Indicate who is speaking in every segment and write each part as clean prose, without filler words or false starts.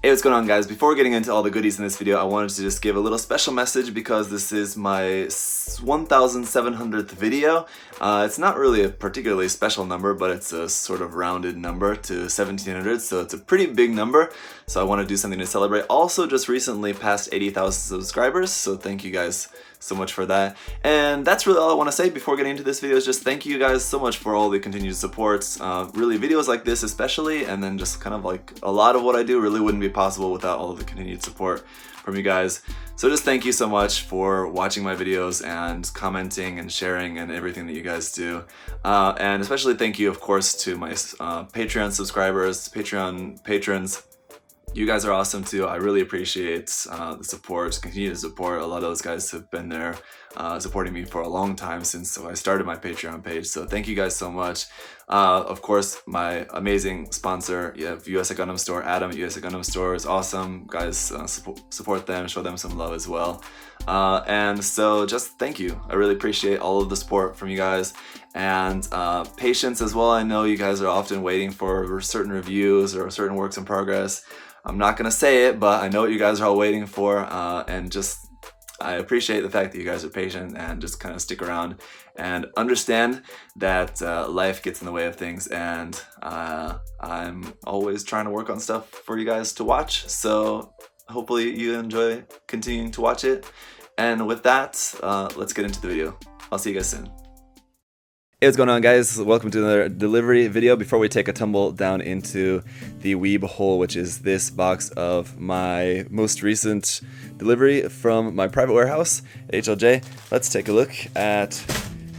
Speaker 1: Hey, what's going on, guys? Before getting into all the goodies in this video, I wanted to just give a little special message because this is my 1,700th video. It's not really a particularly special number, but it's a sort of rounded number to 1,700, so it's a pretty big number. So I want to do something to celebrate. Also, just recently passed 80,000 subscribers, so thank you guys so much for that. And that's really all I want to say before getting into this video is just thank you guys so much for all the continued supports. Really, videos like this especially, and then just kind of like a lot of what I do really wouldn't be possible without all of the continued support from you guys. So just thank you so much for watching my videos and commenting and sharing and everything that you guys do. And especially thank you, of course, to my Patreon subscribers, Patreon patrons. You guys are awesome too. I really appreciate the support, continued support. A lot of those guys have been there supporting me for a long time since I started my Patreon page. So thank you guys so much. Of course, my amazing sponsor, US Gundam Store, Adam at US Gundam Store is awesome. Guys, support them, show them some love as well. And so just thank you. I really appreciate all of the support from you guys. And patience as well. I know you guys are often waiting for certain reviews or certain works in progress. I'm not gonna say it, but I know what you guys are all waiting for, and just I appreciate the fact that you guys are patient and just kind of stick around and understand that life gets in the way of things, and I'm always trying to work on stuff for you guys to watch, so hopefully you enjoy continuing to watch it. And with that, let's get into the video. I'll see you guys soon. Hey, what's going on, guys? Welcome to another delivery video. Before we take a tumble down into the weeb hole, which is this box of my most recent delivery from my private warehouse at HLJ, let's take a look at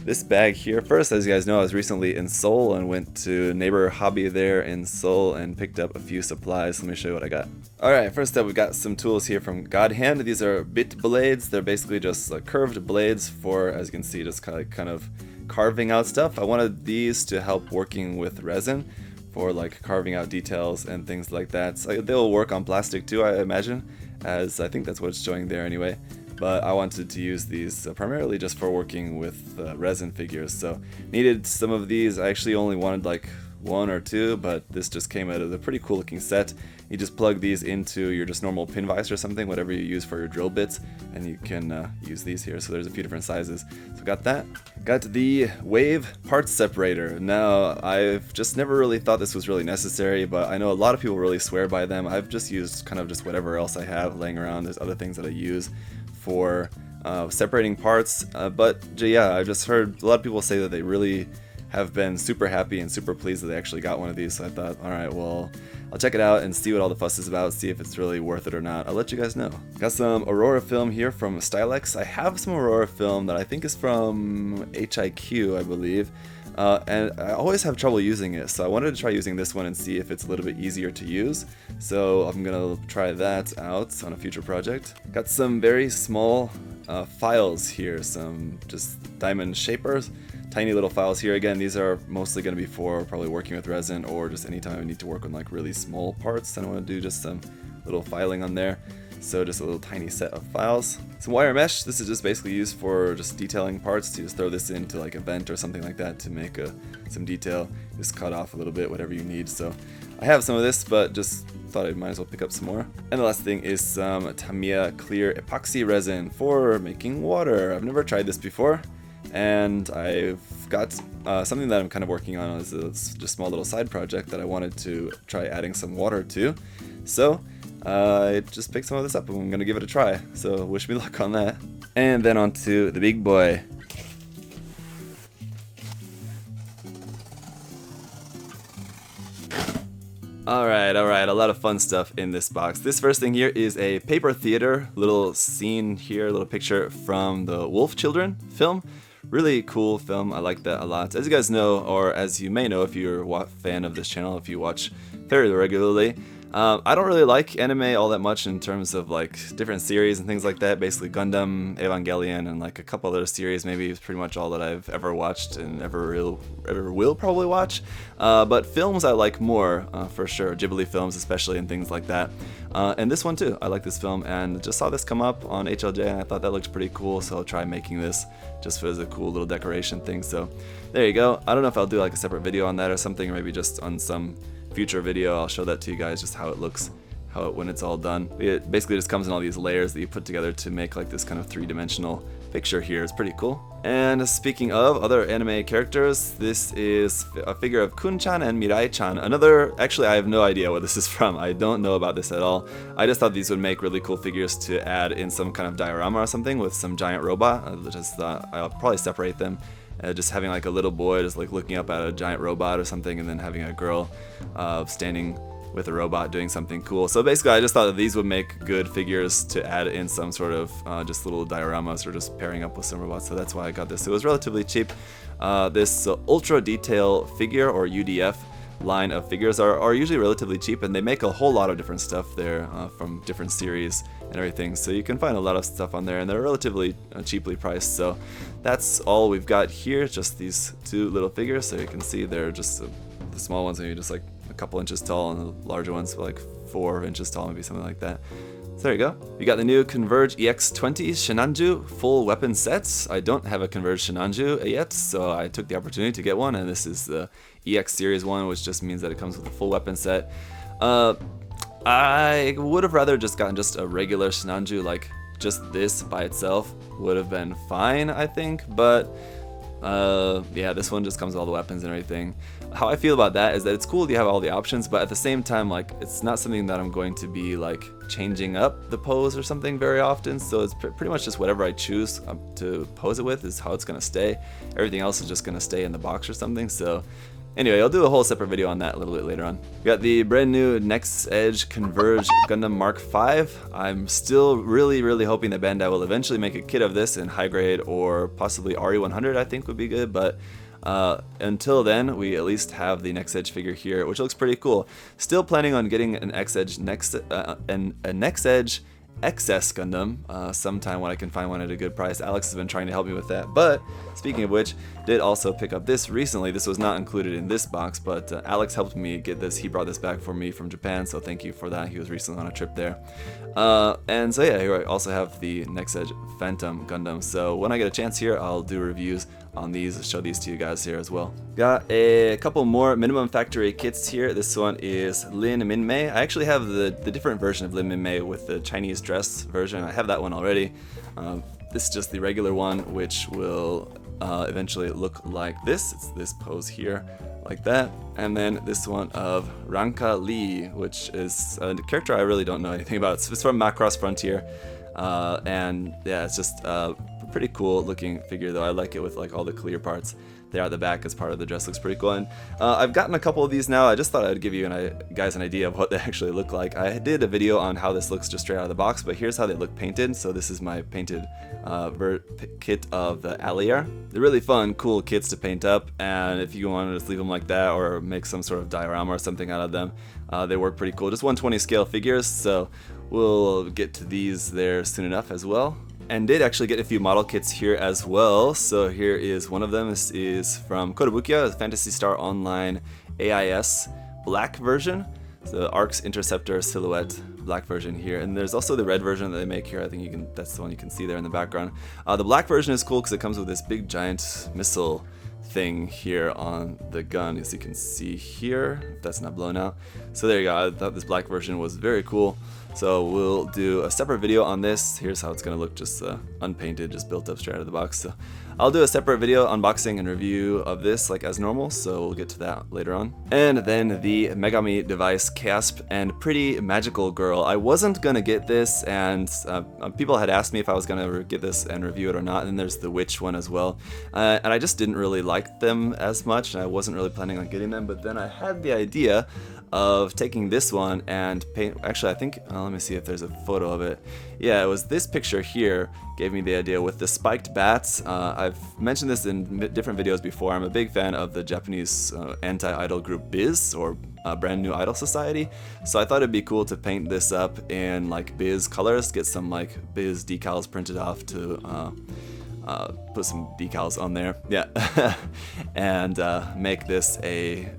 Speaker 1: this bag here. First, as you guys know, I was recently in Seoul and went to Neighbor Hobby there in Seoul and picked up a few supplies. Let me show you what I got. Alright, first up, we've got some tools here from God Hand. These are bit blades. They're basically just curved blades for, as you can see, just kind of carving out stuff. I wanted these to help working with resin for like carving out details and things like that. So they'll work on plastic too, I imagine, as I think that's what it's showing there anyway. But I wanted to use these primarily just for working with resin figures. So needed some of these. I actually only wanted like one or two, but this just came out of a pretty cool looking set. You just plug these into your just normal pin vise or something, whatever you use for your drill bits, and you can use these here. So there's a few different sizes. So got that. Got the Wave parts separator. Now, I've just never really thought this was really necessary, but I know a lot of people really swear by them. I've just used kind of just whatever else I have laying around. There's other things that I use for separating parts, but yeah, I've just heard a lot of people say that they really have been super happy and super pleased that they actually got one of these. So I thought, alright, well, I'll check it out and see what all the fuss is about, see if it's really worth it or not. I'll let you guys know. Got some Aurora film here from Stylex. I have some Aurora film that I think is from HIQ, I believe. And I always have trouble using it, so I wanted to try using this one and see if it's a little bit easier to use. So I'm gonna try that out on a future project. Got some very small files here, some just diamond shapers. Tiny little files here. Again, these are mostly going to be for probably working with resin or just anytime I need to work on like really small parts. I want to do just some little filing on there. So just a little tiny set of files. Some wire mesh. This is just basically used for just detailing parts. To just throw this into like a vent or something like that to make some detail. Just cut off a little bit, whatever you need. So I have some of this, but just thought I might as well pick up some more. And the last thing is some Tamiya clear epoxy resin for making water. I've never tried this before. And I've got something that I'm kind of working on as a just small little side project that I wanted to try adding some water to. So I just picked some of this up and I'm going to give it a try. So wish me luck on that. And then on to the big boy. Alright, a lot of fun stuff in this box. This first thing here is a paper theater, little scene here, little picture from the Wolf Children film. Really cool film, I like that a lot. As you guys know, or as you may know if you're a fan of this channel, if you watch very regularly, I don't really like anime all that much in terms of like different series and things like that. Basically Gundam, Evangelion, and like a couple other series maybe is pretty much all that I've ever watched and ever will probably watch. But films I like more, for sure. Ghibli films especially and things like that. And this one too, I like this film and just saw this come up on HLJ and I thought that looked pretty cool, so I'll try making this just as a cool little decoration thing. So there you go. I don't know if I'll do like a separate video on that or something, or maybe just on some future video I'll show that to you guys, just how it looks when it's all done. It basically just comes in all these layers that you put together to make like this kind of three-dimensional picture here. It's pretty cool. And speaking of other anime characters, this is a figure of Kun-chan and Mirai-chan. Another, actually I have no idea what this is from. I don't know about this at all. I just thought these would make really cool figures to add in some kind of diorama or something with some giant robot. I'll probably separate them. Just having like a little boy just like looking up at a giant robot or something, and then having a girl standing with a robot doing something cool. So basically I just thought that these would make good figures to add in some sort of just little dioramas or just pairing up with some robots, so that's why I got this. It was relatively cheap. This ultra detail figure, or UDF line of figures, are usually relatively cheap, and they make a whole lot of different stuff there from different series and everything, so you can find a lot of stuff on there, and they're relatively cheaply priced. So that's all we've got here, just these two little figures. So you can see they're just the small ones maybe just like a couple inches tall, and the larger ones like 4 inches tall, maybe something like that. So there you go. You got the new Converge EX20 Shinanju full weapon sets. I don't have a Converge Shinanju yet, so I took the opportunity to get one, and this is the EX series one, which just means that it comes with a full weapon set. I would have rather just gotten just a regular Shinanju, like just this by itself would have been fine, I think, but yeah, this one just comes with all the weapons and everything. How I feel about that is that it's cool you have all the options, but at the same time, like, it's not something that I'm going to be like changing up the pose or something very often, so it's pretty much just whatever I choose to pose it with is how it's gonna stay. Everything else is just gonna stay in the box or something. So anyway, I'll do a whole separate video on that a little bit later on. We got the brand new Next Edge Converge Gundam Mark V. I'm still really hoping that Bandai will eventually make a kit of this in high grade, or possibly RE100 I think would be good, but until then, we at least have the Next Edge figure here, which looks pretty cool. Still planning on getting an Next Edge XS Gundam sometime when I can find one at a good price. Alex has been trying to help me with that. But speaking of which, did also pick up this recently. This was not included in this box, but Alex helped me get this. He brought this back for me from Japan, so thank you for that. He was recently on a trip there. And so yeah, here I also have the Next Edge Phantom Gundam. So when I get a chance here, I'll do reviews on these, show these to you guys here as well. Got a couple more minimum factory kits here. This one is Lin Minmei. I actually have the different version of Lin Minmei with the Chinese dress version. I have that one already. This is just the regular one, which will eventually look like this. It's this pose here, like that. And then this one of Ranka Lee, which is a character I really don't know anything about. It's from Macross Frontier. And yeah, it's just pretty cool looking figure though. I like it with like all the clear parts there at the back as part of the dress. Looks pretty cool. And I've gotten a couple of these now. I just thought I'd give you guys an idea of what they actually look like. I did a video on how this looks just straight out of the box, but here's how they look painted. So this is my painted kit of the Allier. They're really fun, cool kits to paint up, and if you want to just leave them like that or make some sort of diorama or something out of them, they work pretty cool. Just 1/20 scale figures, so we'll get to these there soon enough as well. And did actually get a few model kits here as well. So here is one of them. This is from Kotobukiya, the Phantasy Star Online AIS black version. The Arcs Interceptor silhouette black version here. And there's also the red version that they make here. I think that's the one you can see there in the background. The black version is cool because it comes with this big giant missile thing here on the gun, as you can see here, if that's not blown out. So there you go. I thought this black version was very cool. So we'll do a separate video on this. Here's how it's gonna look, just unpainted, just built up straight out of the box. So I'll do a separate video unboxing and review of this like as normal, so we'll get to that later on. And then the Megami Device Casp and Pretty Magical Girl. I wasn't gonna get this, and people had asked me if I was gonna get this and review it or not. And then there's the Witch one as well. And I just didn't really like them as much, and I wasn't really planning on getting them, but then I had the idea of taking this one and paint. Actually, I think, let me see if there's a photo of it. Yeah, it was this picture here gave me the idea with the spiked bats. I've mentioned this in different videos before. I'm a big fan of the Japanese anti-idol group Biz, or Brand New Idol Society. So I thought it'd be cool to paint this up in like Biz colors, get some like Biz decals printed off to put some decals on there. Yeah, and make this a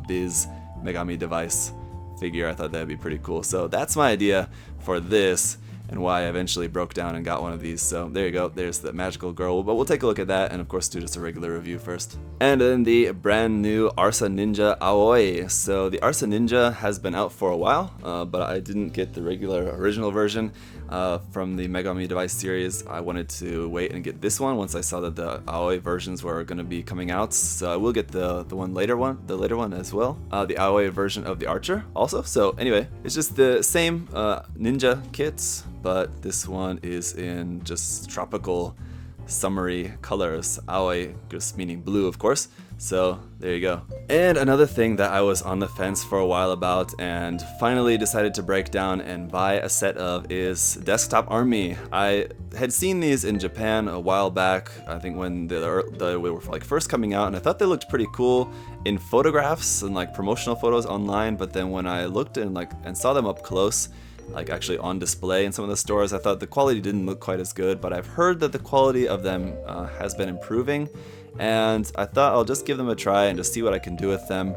Speaker 1: Biz Megami Device figure. I thought that'd be pretty cool. So that's my idea for this. and why I eventually broke down and got one of these. So there you go, there's the magical girl, but we'll take a look at that and of course do just a regular review first. And then the brand new Arsa Ninja Aoi. So the Arsa Ninja has been out for a while, but I didn't get the regular original version from the Megami Device series. I wanted to wait and get this one once I saw that the Aoi versions were going to be coming out. So I will get the later one as well. The Aoi version of the Archer also. So anyway, it's just the same ninja kits, but this one is in just tropical summery colors. Aoi just meaning blue, of course. So there you go. And another thing that I was on the fence for a while about and finally decided to break down and buy a set of is Desktop Army. I had seen these in Japan a while back, I think when they were like first coming out, and I thought they looked pretty cool in photographs and like promotional photos online, but then when I looked and saw them up close, like actually on display in some of the stores, I thought the quality didn't look quite as good, but I've heard that the quality of them has been improving, and I thought I'll just give them a try and just see what I can do with them,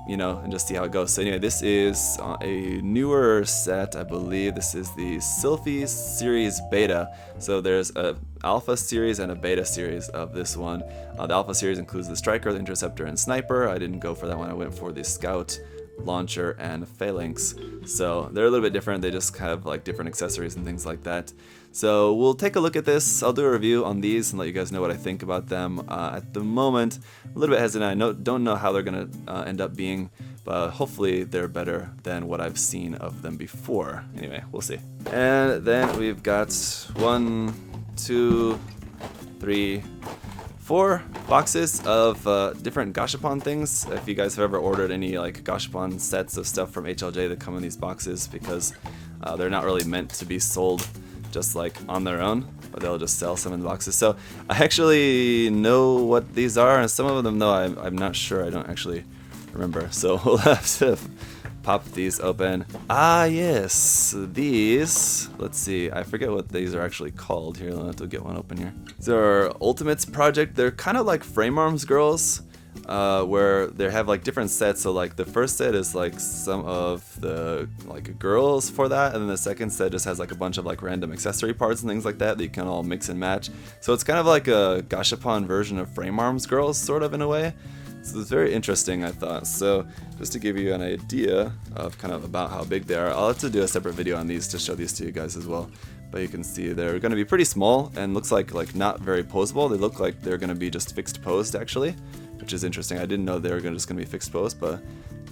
Speaker 1: you know, and just see how it goes. So anyway, this is a newer set, I believe. This is the Sylphy Series Beta. So there's a Alpha series and a Beta series of this one. The Alpha series includes the Striker, the Interceptor, and Sniper. I didn't go for that one, I went for the Scout, Launcher, and Phalanx. So they're a little bit different, they just have like different accessories and things like that. So we'll take a look at this. I'll do a review on these and let you guys know what I think about them. At the moment, a little bit hesitant. I don't know how they're gonna end up being, but hopefully they're better than what I've seen of them before. Anyway, we'll see. And then we've got 1, 2, 3, 4 boxes of different gashapon things. If you guys have ever ordered any like gashapon sets of stuff from HLJ that come in these boxes, because they're not really meant to be sold just like on their own, but they'll just sell some in the boxes. So I actually know what these are, and some of them though I'm not sure, I don't actually remember. So we'll have to pop these open. Ah yes, these, let's see, I forget what these are actually called. Here, I'll have to get one open here. These are Ultimates Project. They're kind of like Frame Arms girls, where they have like different sets. So like the first set is like some of the like girls for that, and then the second set just has like a bunch of like random accessory parts and things like that you can all mix and match. So it's kind of like a gashapon version of Frame Arms girls, sort of, in a way. So it's very interesting, I thought. So just to give you an idea of kind of about how big they are, I'll have to do a separate video on these to show these to you guys as well. But you can see they're going to be pretty small and looks like not very poseable. They look like they're going to be just fixed posed actually, which is interesting. I didn't know they were just going to be fixed posed, but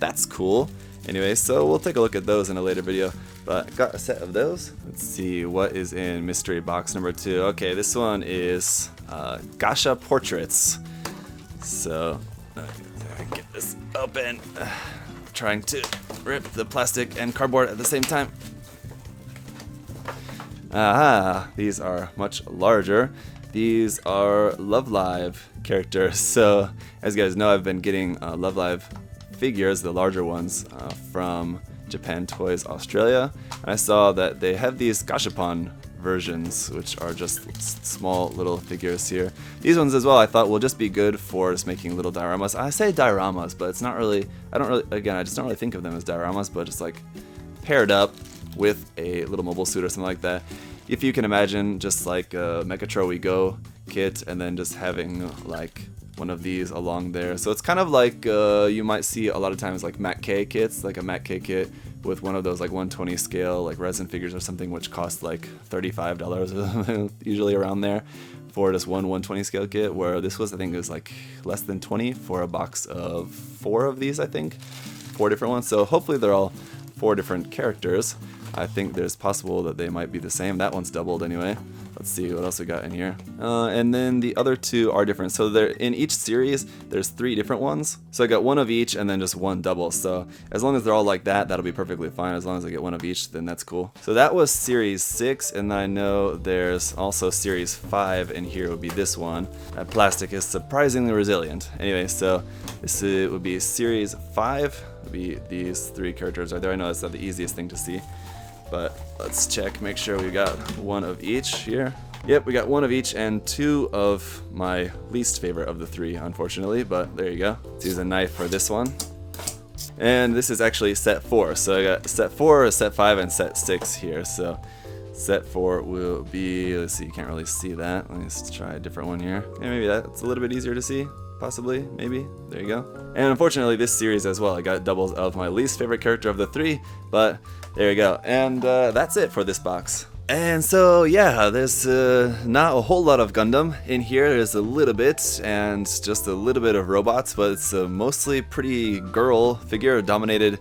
Speaker 1: that's cool. Anyway, so we'll take a look at those in a later video. But I got a set of those. Let's see what is in mystery box number 2. Okay, this one is Gasha Portraits. So get this open. Trying to rip the plastic and cardboard at the same time. Aha, these are much larger. These are Love Live characters. So as you guys know, I've been getting Love Live figures, the larger ones, from Japan Toys Australia. And I saw that they have these gashapon versions, which are just small little figures here. These ones as well I thought will just be good for just making little dioramas. I say dioramas, but it's not really, I just don't really think of them as dioramas, but just like paired up with a little mobile suit or something like that. If you can imagine just like a Mechatro We Go kit and then just having like one of these along there. So it's kind of like you might see a lot of times like Mac K kits, like a Mac K kit with one of those like 120 scale like resin figures or something, which costs like $35 usually around there for just one 120 scale kit, where this was, I think it was like less than 20 for a box of 4 of these, I think 4 different ones. So hopefully they're all 4 different characters. I think there's possible that they might be the same. That one's doubled anyway. Let's see what else we got in here. And then the other 2 are different. So they're in each series, there's 3 different ones. So I got 1 of each and then just 1 double. So as long as they're all like that, that'll be perfectly fine. As long as I get 1 of each, then that's cool. So that was series 6, and I know there's also series 5, and here would be this one. That plastic is surprisingly resilient. Anyway, so this would be series 5. Would be these 3 characters right there. I know that's not the easiest thing to see, but let's check, make sure we got 1 of each here. Yep, we got 1 of each and 2 of my least favorite of the 3, unfortunately, but there you go. Let's use a knife for this one. And this is actually set 4. So I got set 4, set 5, and set 6 here. So set 4 will be, let's see, you can't really see that. Let me just try a different one here. Yeah, maybe that's a little bit easier to see. Possibly, maybe. There you go. And unfortunately, this series as well, I got doubles of my least favorite character of the 3, but there you go. And that's it for this box. And so, yeah, there's not a whole lot of Gundam in here. There's a little bit, and just a little bit of robots, but it's a mostly pretty girl figure-dominated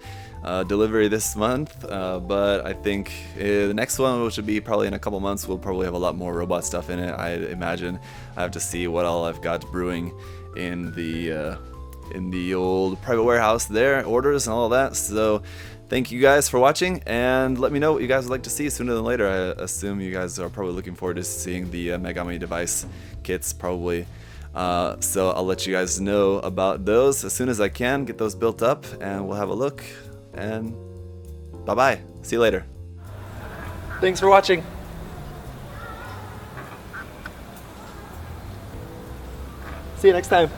Speaker 1: delivery this month. But I think the next one, which would be probably in a couple months, will probably have a lot more robot stuff in it, I imagine. I have to see what all I've got brewing in the old private warehouse there, orders and all that. So thank you guys for watching, and let me know what you guys would like to see sooner than later. I assume you guys are probably looking forward to seeing the Megami device kits, probably. So I'll let you guys know about those as soon as I can, get those built up, and we'll have a look. And bye-bye. See you later.
Speaker 2: Thanks for watching. See you next time.